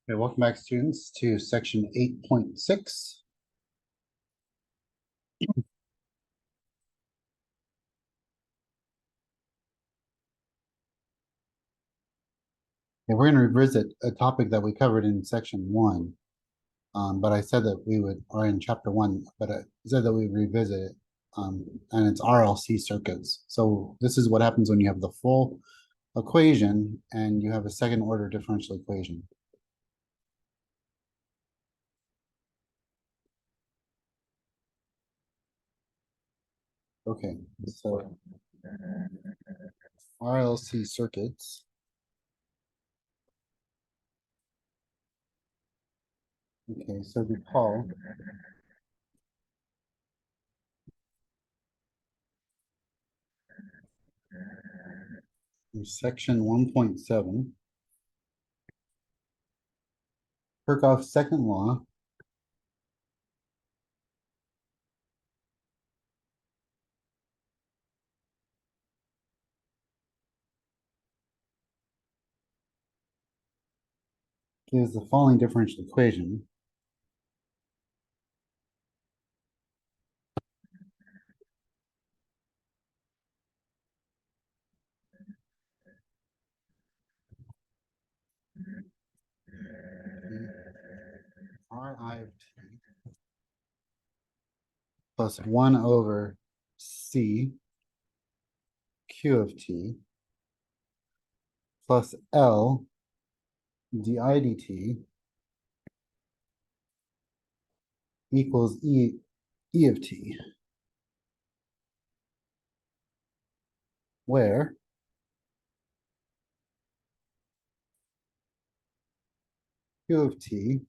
Okay, welcome back, students, to section 8.6. Okay, we're going to revisit a topic that we covered in section 1, but I said that we would, or in chapter 1, but I said that we would revisit it, and it's RLC circuits. So this is what happens when you have the full equation and you have a second order differential equation. Okay, so RLC circuits. Okay, so recall in section 1.7, Kirchhoff's second law gives the following differential equation. Ri of t plus 1 over c q of t plus L di dt equals e of t, where q of t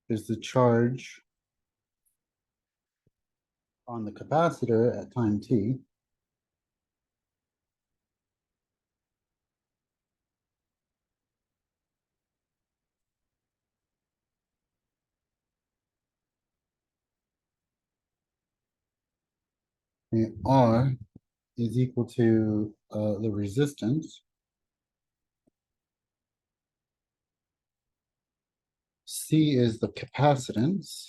is the charge on the capacitor at time t, and R is equal to the resistance, C is the capacitance,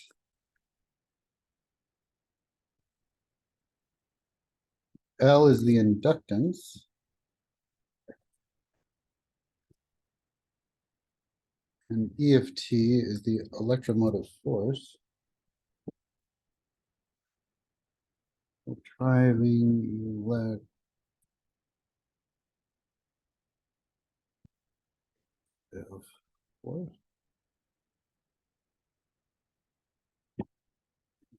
L is the inductance, and E of t is the electromotive force. Driving electric force.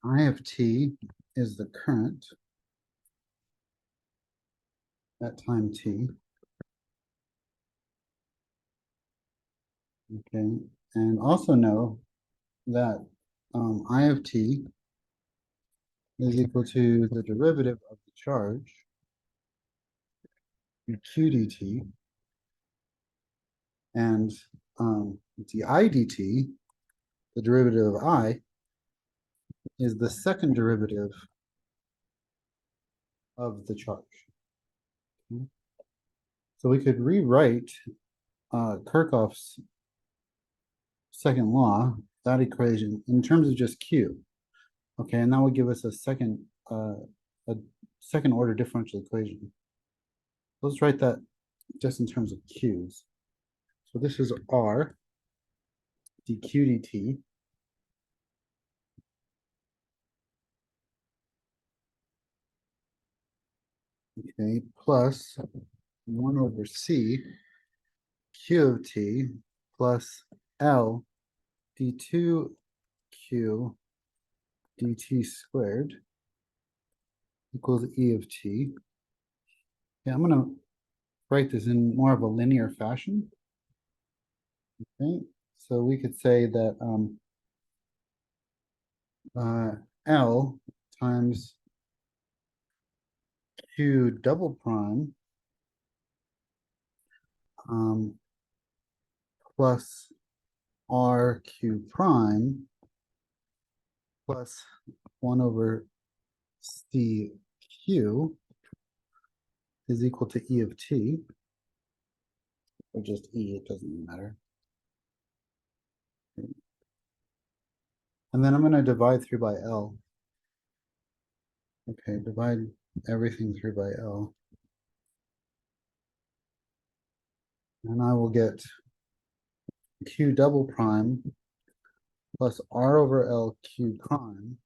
I of t is the current at time t. Okay, and also know that I of t is equal to the derivative of the charge, q dt, and di dt, the derivative of I, is the second derivative of the charge. Okay. So we could rewrite Kirchhoff's second law, that equation, in terms of just q. Okay, and that would give us a second order differential equation. Let's write that just in terms of q's. So this is R dq dt okay, plus 1 over c q of t plus L d2q dt squared equals E of t. Yeah, I'm going to write this in more of a linear fashion. Okay, so we could say that L times Q double prime plus RQ prime plus 1 over CQ is equal to E of t. or just E, it doesn't matter. And then I'm gonna divide through by L. Okay, divide everything through by L. And I will get Q double prime plus R over L Q prime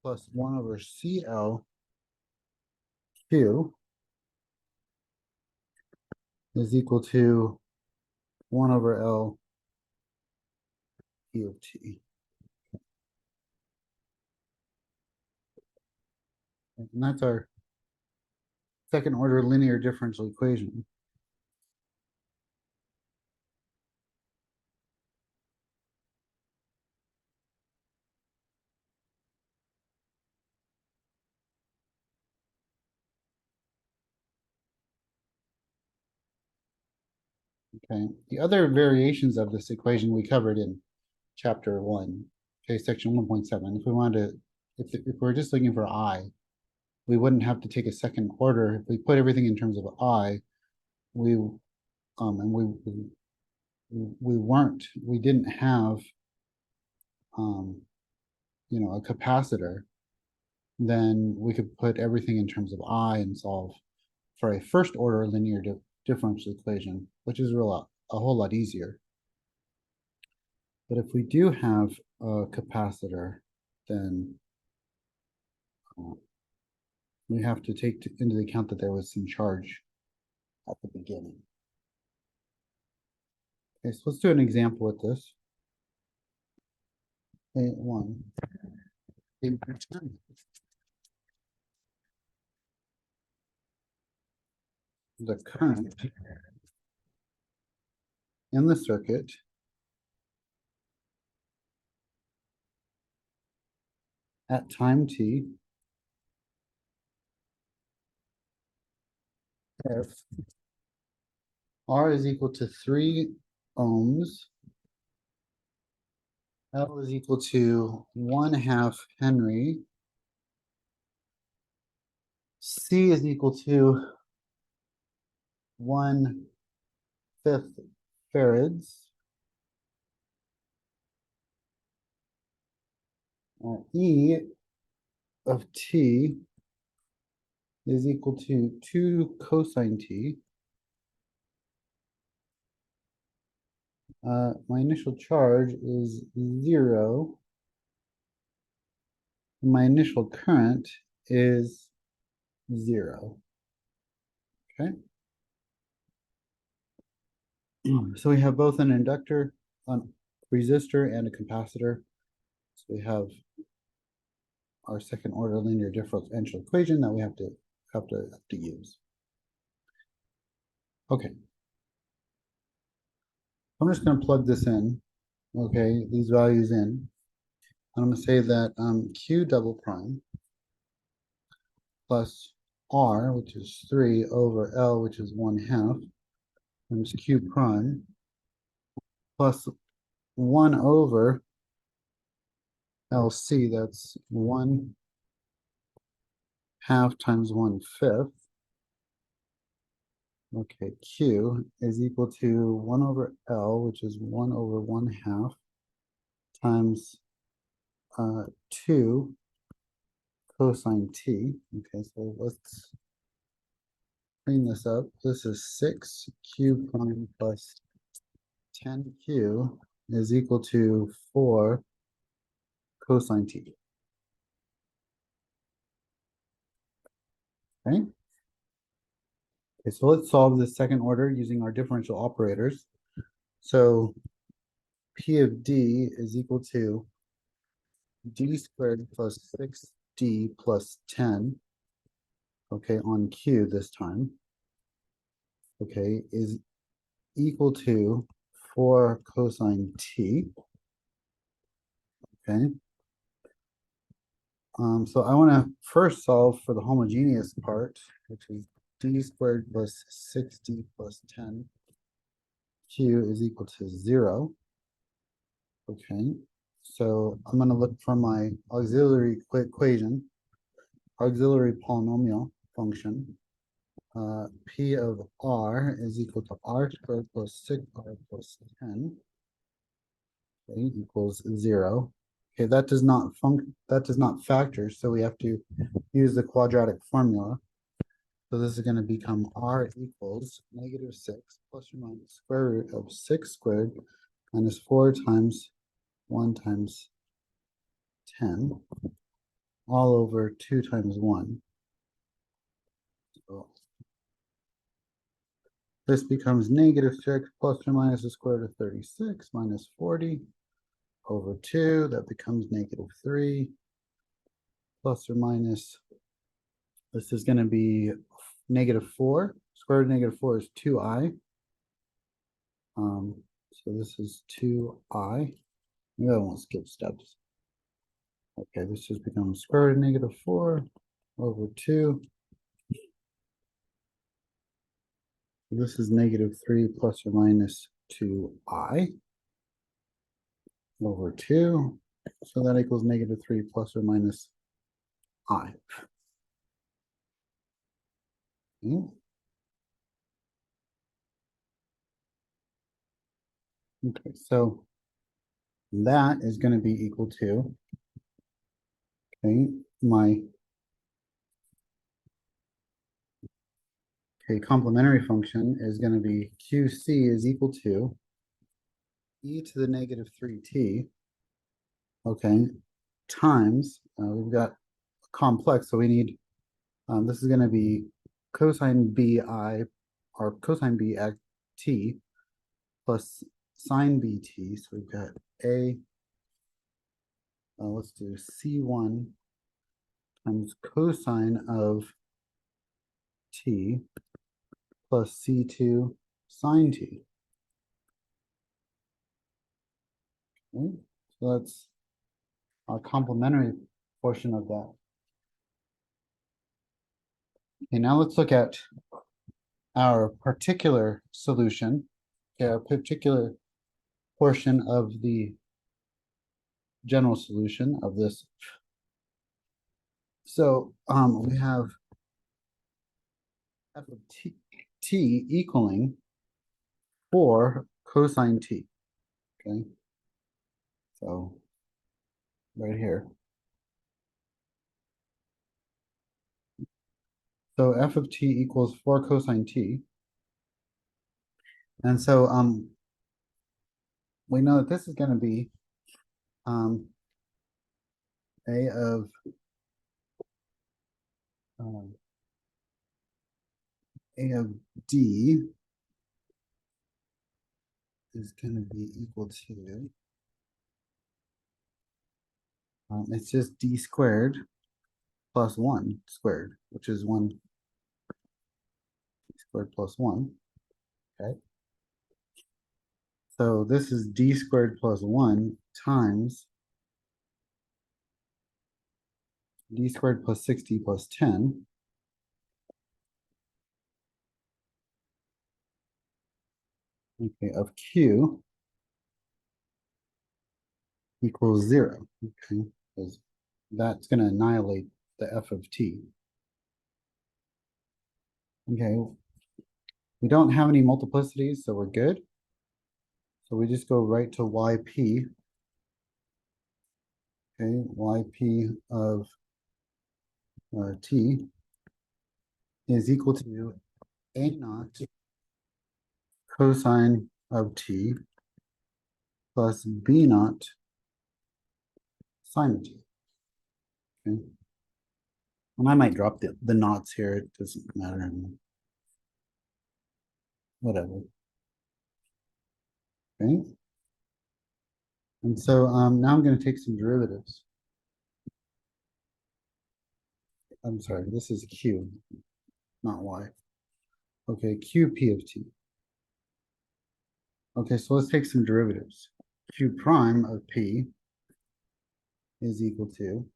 plus 1 over CL Q is equal to 1 over L Q of T. And that's our second order linear differential equation. Okay, the other variations of this equation we covered in chapter 1, okay, section 1.7. If we wanted to, if we're just looking for I, we wouldn't have to take a second order. If we put everything in terms of I, we we didn't have a capacitor, then we could put everything in terms of I and solve for a first order linear differential equation, which is a whole lot easier. But if we do have a capacitor, then we have to take into account that there was some charge at the beginning. Okay, so let's do an example with this. A1. The current in the circuit at time t if R is equal to 3 ohms, L is equal to 1/2 Henry, C is equal to 1/5 farads, E of t is equal to 2 cosine t. My initial charge is 0. My initial current is 0. Okay. So we have both an inductor, a resistor, and a capacitor. So we have our second order linear differential equation that we have to use. Okay. I'm just going to plug this in. Okay, these values in. I'm going to say that Q double prime plus R, which is 3 over L, which is 1/2, times Q prime, plus 1 over LC, that's 1/2 times 1/5. Okay, Q is equal to 1 over L, which is 1 over 1/2, times 2 cosine t. Okay, so let's clean this up. This is 6Q prime plus 10Q is equal to 4 cosine t. Okay. Okay, so let's solve the second order using our differential operators. So P of D is equal to D squared plus 6D plus 10, okay, on Q this time, okay, is equal to 4 cosine T, okay. So I want to first solve for the homogeneous part, which is D squared plus 6D plus 10. Q is equal to 0. Okay, so I'm going to look for my auxiliary equation, auxiliary polynomial function. P of R is equal to R squared plus 6R plus 10. Okay, equals 0. Okay, that does not factor, so we have to use the quadratic formula. So this is going to become R equals -6 plus or minus square root of 6 squared minus 4 times 1 times 10 all over 2 times 1. So this becomes -6 plus or minus the square root of 36 minus 40 over 2. That becomes -3 plus or minus, this is going to be -4. Square root of -4 is 2i. So this is 2i. Maybe I won't skip steps. Okay, this just becomes square root of -4 over 2. This is -3 plus or minus 2i over 2. So that equals -3 plus or minus I. Okay. Okay, so that is going to be equal to, okay, my complementary function is going to be QC is equal to e to the -3t, okay, times, we've got a complex, so we need, this is going to be cosine bi, or cosine b at t plus sine bt, so we've got a, let's do c1 times cosine of t plus c2 sine t. Okay, so that's our complementary portion of that. Okay, now let's look at our particular solution, okay, our particular portion of the general solution of this. So we have f of t equaling 4 cosine t. Okay, so right here. So f of t equals 4 cosine t. And so we know that this is going to be a of a of d is going to be equal to, it's just d squared plus 1 squared, which is 1 squared plus 1. Okay. So this is d squared plus 1 times d squared plus 60 plus 10. Okay, of q equals 0. Okay, because that's going to annihilate the f of t. Okay, we don't have any multiplicities, so we're good. So we just go right to yp. Okay, yp of t is equal to a naught cosine of t plus b naught sine of t. Okay, and I might drop the knots here. It doesn't matter. Whatever. Okay. And so now I'm going to take some derivatives. I'm sorry, this is q, not y. Okay, qp of t. Okay, so let's take some derivatives. Q prime of p is equal to,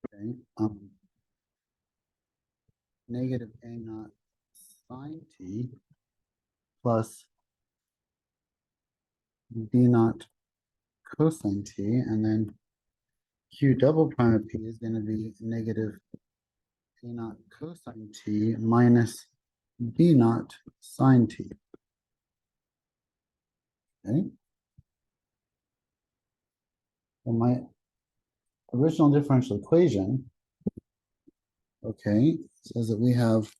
okay, negative a naught sine t plus b naught cosine t, and then q double prime of p is going to be negative A naught cosine t minus B naught sine t. Okay. And my original differential equation, okay, says that we have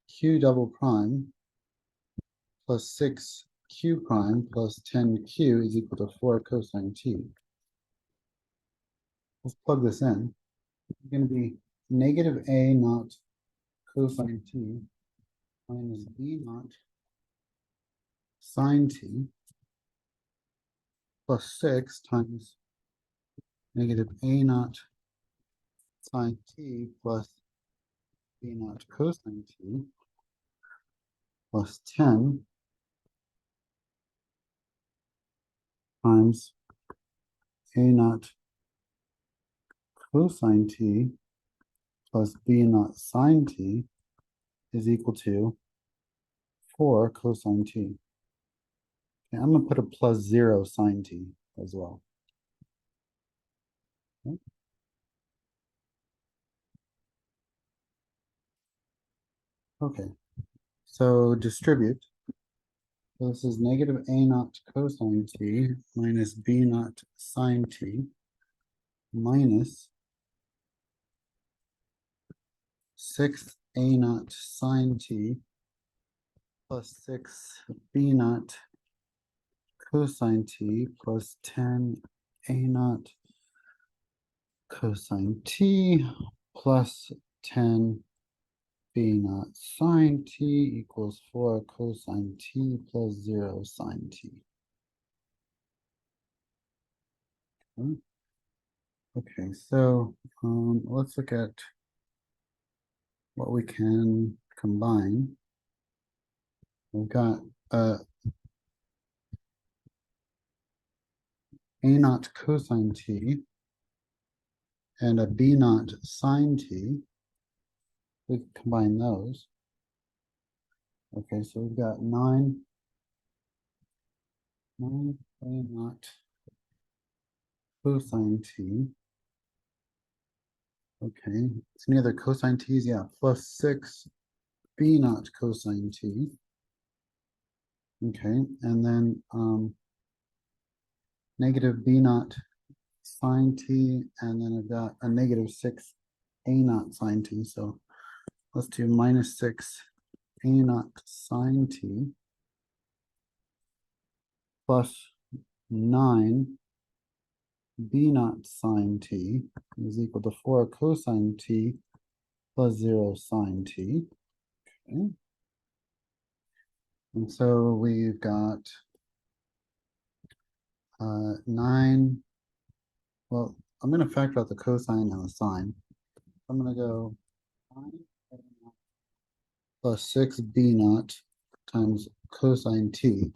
q double prime plus 6q prime plus 10q is equal to 4 cosine t. Let's plug this in. It's going to be negative A naught cosine t minus B naught sine t plus 6 times negative A naught sine t plus B naught cosine t plus 10 times A naught cosine t plus B naught sine t is equal to 4 cosine t. Okay, I'm going to put a plus 0 sine t as well. Okay. Okay, so distribute. So this is negative A naught cosine t minus B naught sine t minus 6 A naught sine t plus 6 B naught cosine t plus 10 A naught cosine t plus 10 B naught sine t equals 4 cosine t plus 0 sine t. Okay, so let's look at what we can combine. We've got A naught cosine t and a B naught sine t. We can combine those. Okay, so we've got 9 A naught cosine t. Okay, it's any other cosine t's? Yeah, plus 6 B naught cosine t. Okay, and then negative B naught sine t, and then I've got a negative 6 A naught sine t. So let's do minus 6 A naught sine t plus 9 B naught sine t is equal to 4 cosine t plus 0 sine t. Okay. And so we've got 9. Well, I'm going to factor out the cosine and the sine. I'm going to go 9 plus 6 B naught times cosine t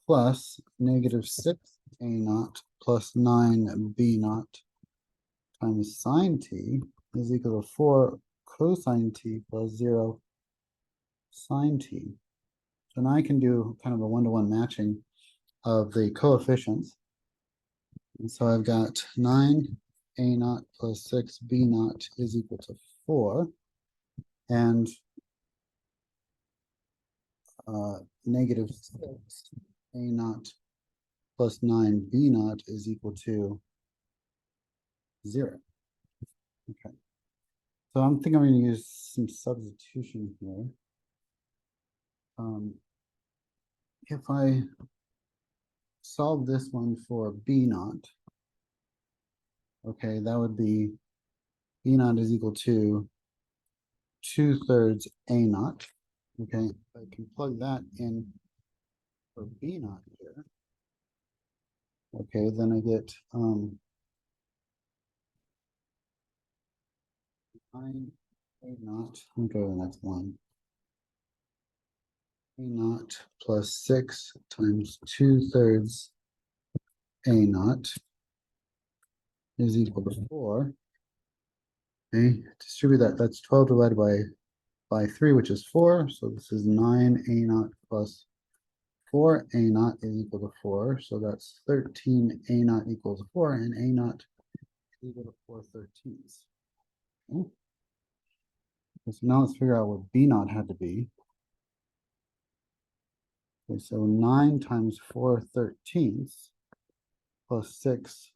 plus negative 6 A naught plus 9 B naught times sine t is equal to 4 cosine t plus 0 sine t. So now I can do kind of a one-to-one matching of the coefficients. And so I've got 9 A naught plus 6 B naught is equal to 4. And negative 6 A naught plus 9 B naught is equal to 0. Okay. So I'm thinking I'm going to use some substitution here. If I solve this one for B naught, okay, that would be B naught is equal to 2/3 A naught. Okay, I can plug that in for B naught here. Okay, then I get 9 A naught. I'll go to the next one. A naught plus 6 times 2/3 A naught is equal to 4. Okay, distribute that. That's 12 divided by 3, which is 4. So this is 9 A naught plus 4 A naught is equal to 4, so that's 13 A naught equals 4, and A naught is equal to 4/13. Okay. So now let's figure out what B naught had to be. Okay, so 9 times 4/13 plus 6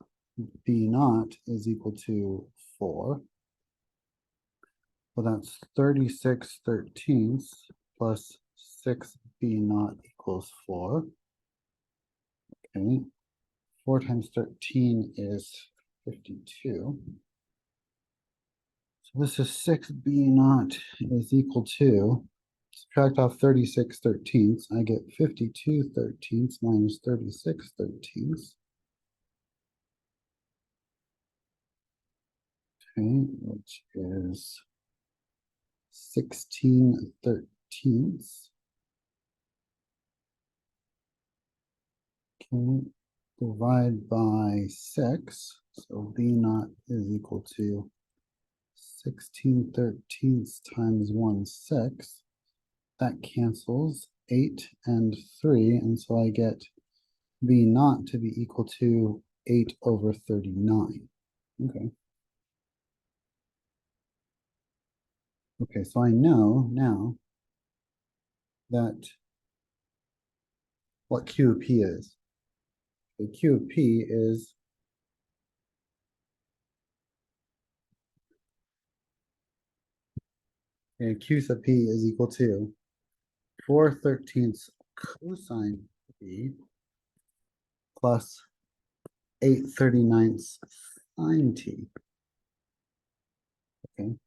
B naught is equal to 4. Well, that's 36/13 plus 6 B naught equals 4. Okay, 4 times 13 is 52. So this is 6 B naught is equal to, subtract off 36/13, I get 52/13 minus 36/13. Okay, which is 16/13. Okay, divide by 6. So B naught is equal to 16/13 times 1/6. That cancels 8 and 3, and so I get B naught to be equal to 8/39. Okay. Okay, so I know now that what Q of P is. The Q of P is Q sub P is equal to 4/13 cosine P plus 8/39 sine T. Okay.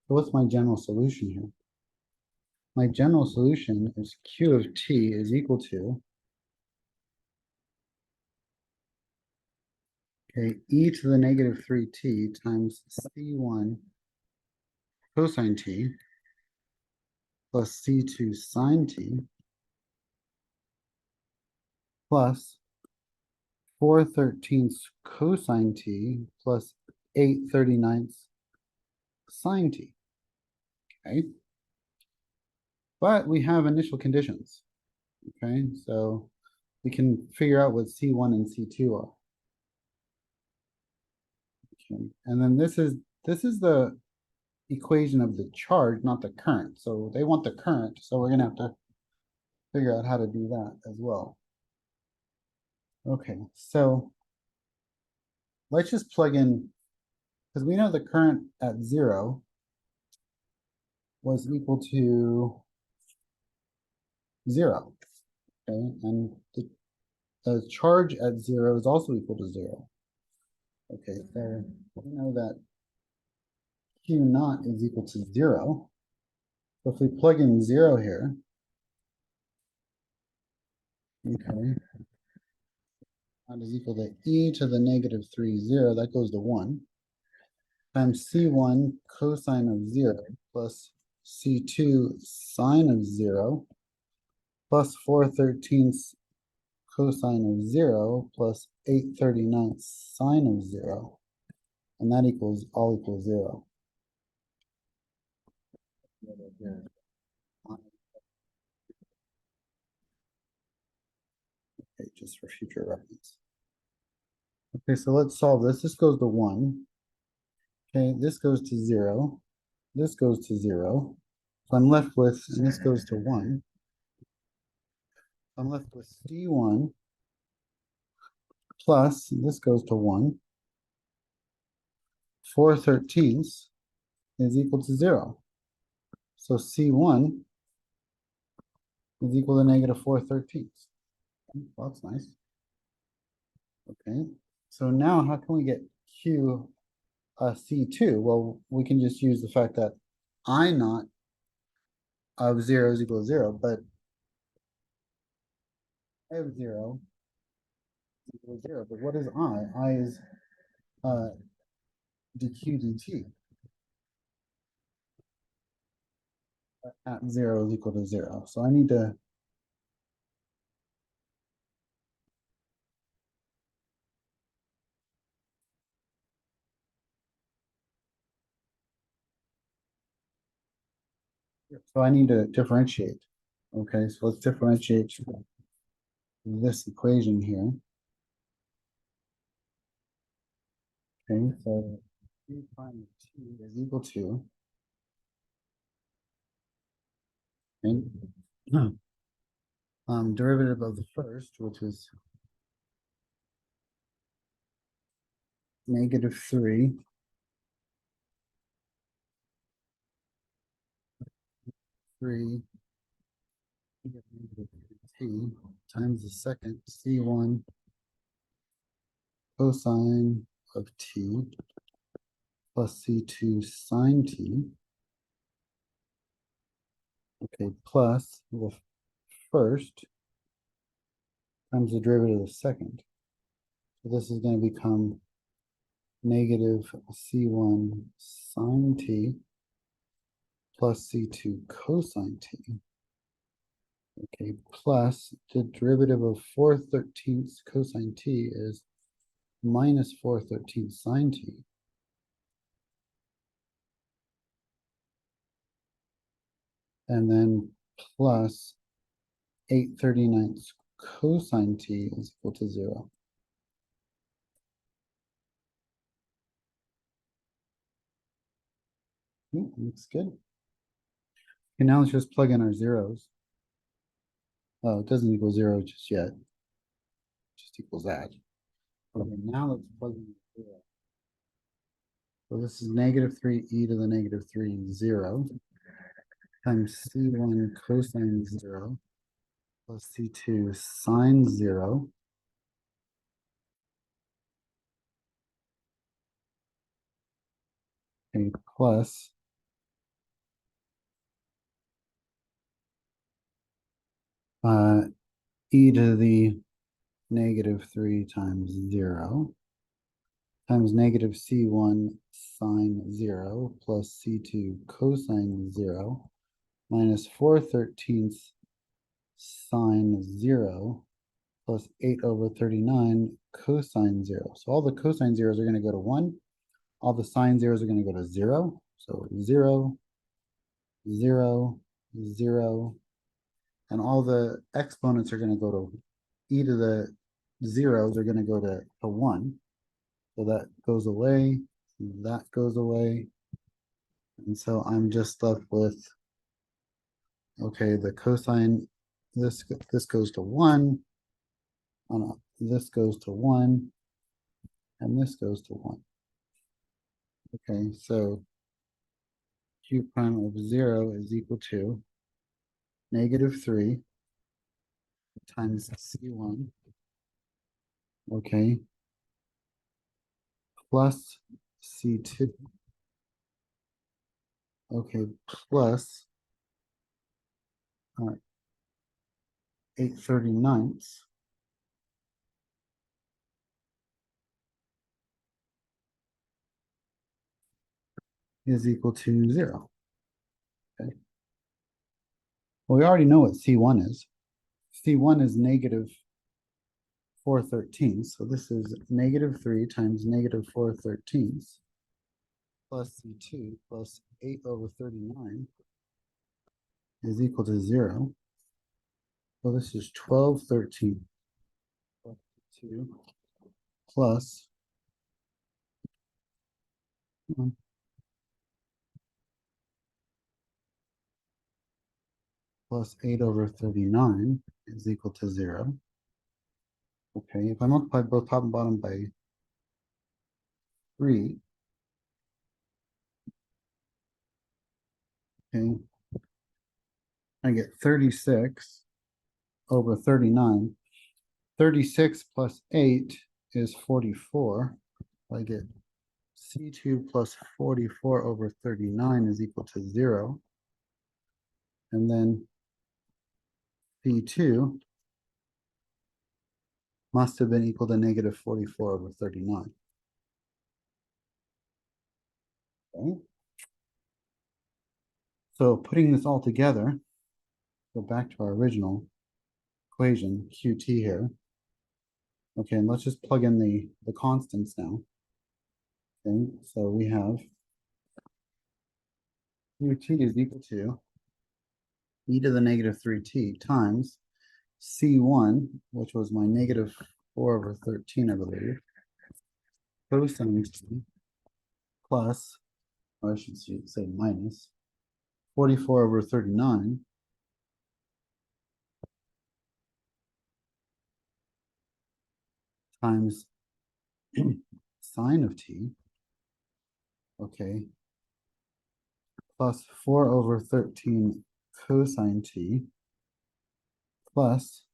So what's my general solution here? My general solution is Q of T is equal to, okay, e to the negative 3t times C1 cosine T plus C2 sine T plus 4/13 cosine T plus 8/39 sine T. Okay. But we have initial conditions. Okay, so we can figure out what C1 and C2 are. Okay, and then this is the equation of the charge, not the current. So they want the current, so we're gonna have to figure out how to do that as well. Okay, so let's just plug in, because we know the current at 0 was equal to 0. Okay, and the charge at 0 is also equal to 0. Okay, so we know that Q naught is equal to 0. So if we plug in 0 here, okay, that is equal to e to the negative 3, 0, that goes to 1, times C1 cosine of 0 plus C2 sine of 0 plus 4/13 cosine of 0 plus 8/39 sine of 0. And that equals, all equals 0. Okay, just for future reference. Okay, so let's solve this. This goes to 1. Okay, this goes to 0. This goes to 0. So I'm left with, and this goes to 1. I'm left with C1 plus, this goes to 1. 4/13 is equal to 0. So C1 is equal to negative 4/13. Well, that's nice. Okay, so now how can we get Q C2? Well, we can just use the fact that I naught of 0 is equal to 0, but I of 0 is equal to 0. But what is I? I is uh, dq dt at 0 is equal to 0. So I need to, differentiate. Okay, so let's differentiate this equation here. Okay, so Q prime of t is equal to, and derivative of the first, which is -3 3 t times the second c1 cosine of t plus c2 sine t. Okay, plus the first times the derivative of the second. So this is going to become negative c1 sine t plus c2 cosine t. Okay, plus the derivative of 4/13 cosine t is minus 4/13 sine t. And then plus 8/39 cosine t is equal to 0. Looks good. Okay, now let's just plug in our zeros. Oh, it doesn't equal 0 just yet. It just equals that. Okay, now let's plug in 0. So this is -3 to the -3, 0, times c1 cosine 0 plus c2 sine 0. Okay, plus e to the -3 times 0 times negative c1 sine 0 plus c2 cosine 0 minus 4/13 sine 0 plus 8/39 cosine 0. So all the cosine zeros are going to go to 1. All the sine zeros are going to go to 0. So 0, 0, 0. And all the exponents are going to go to e to the zeros are going to go to 1. So that goes away, that goes away. And so I'm just left with, okay, the cosine, this goes to 1, this goes to 1, and this goes to 1. Okay, so q prime of 0 is equal to -3 times c1, okay, plus c2, okay, plus 8/39 is equal to 0. Okay. Well, we already know what C1 is. C1 is -4/13. So this is -3 times -4/13 plus C2 plus 8/39 is equal to 0. So this is 12/13 plus 2 plus 8/39 is equal to 0. Okay, if I multiply both top and bottom by 3, okay, I get 36/39. 36 plus 8 is 44. I get C2 plus 44/39 is equal to 0. And then P2 must have been equal to -44/39. Okay. So putting this all together, go back to our original equation, QT here. Okay, and let's just plug in the constants now. Okay, so we have QT is equal to e to the negative 3t times c1, which was my negative 4 over 13, I believe, cosine t plus, or I should say minus, 44 over 39 times sine of t, okay, plus 4 over 13 cosine t plus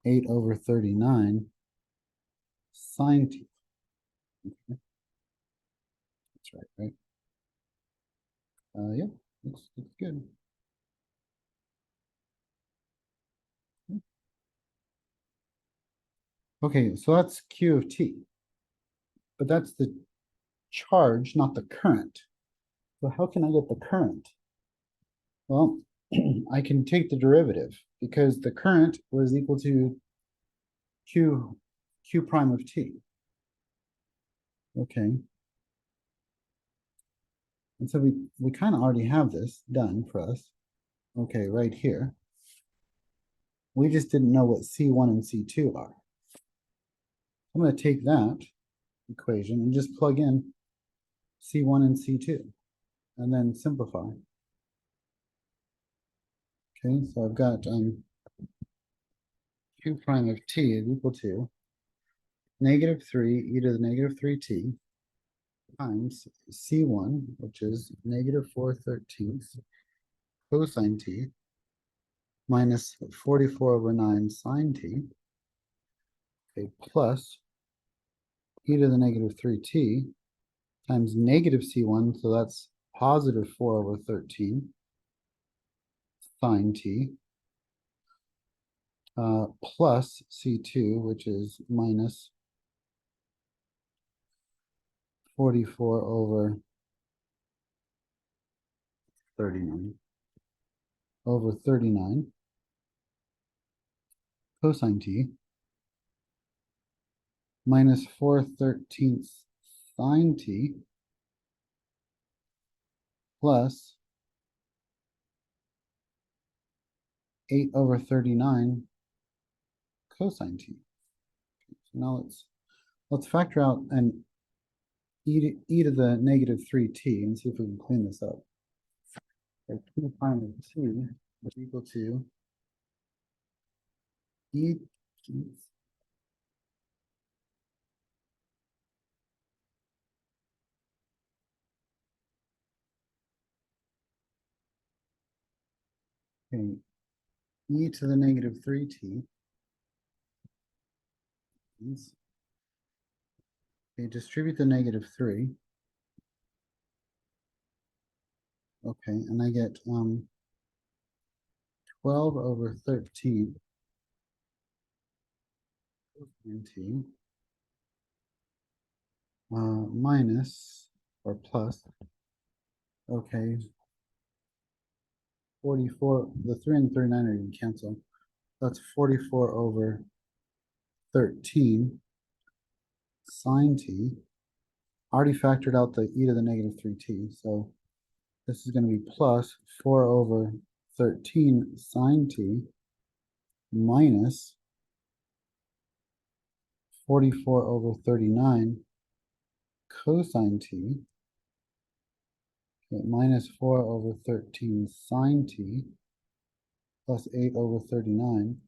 8 over 39 sine t. Okay. That's right, right? Yeah, looks good. Okay, so that's Q of t, but that's the charge, not the current. So how can I get the current? Well, I can take the derivative because the current was equal to Q prime of t. Okay. And so we kind of already have this done for us. Okay, right here. We just didn't know what C1 and C2 are. I'm going to take that equation and just plug in C1 and C2 and then simplify. Okay, so I've got Q prime of t is equal to negative 3 e to the negative 3t times C1, which is negative 4/13 cosine t minus 44 over 9 sine t, okay, plus e to the negative 3t times negative C1, so that's positive 4 over 13 sine t, plus C2, which is minus 44 over 39 cosine t minus 4/13 sine t plus 8 over 39 cosine t. So now let's factor out an e to the negative 3t and see if we can clean this up. So Q prime of t is equal to e. Okay, e to the negative 3t. Okay, distribute the negative 3. Okay, and I get 12 over 13 t minus or plus, okay, 44, the 3 and 39 are going to cancel. That's 44 over 13 sine t. I already factored out the e to the negative 3t, so this is going to be plus 4 over 13 sine t minus 44 over 39 cosine t, okay, minus 4 over 13 sine t plus 8 over 39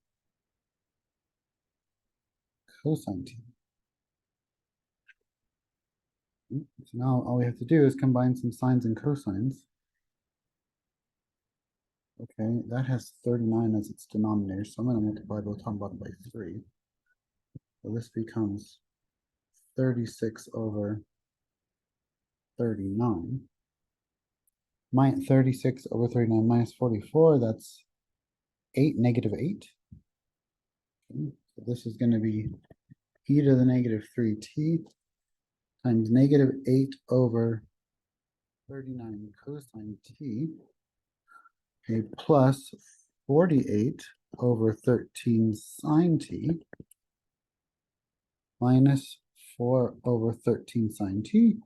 cosine t. So now all we have to do is combine some sines and cosines. Okay, that has 39 as its denominator, so I'm going to multiply both top and bottom by 3. So this becomes 36 over 39. 36 over 39 minus 44, that's 8, negative 8. Okay, so this is going to be e to the negative 3t times negative 8 over 39 cosine t, okay, plus 48 over 13 sine t minus 4 over 13 sine t.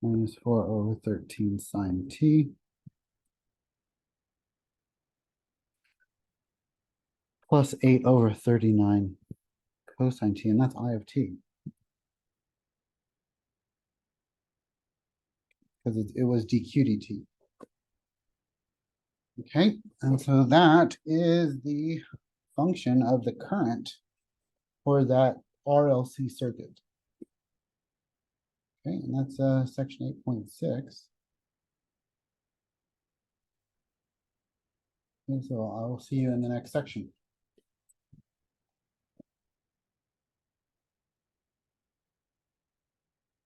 minus 4/13 sine t plus 8/39 cosine t, and that's I of t. Because it was dq dt. Okay, and so that is the function of the current for that RLC circuit. Okay, and that's section 8.6. Okay, so I will see you in the next section.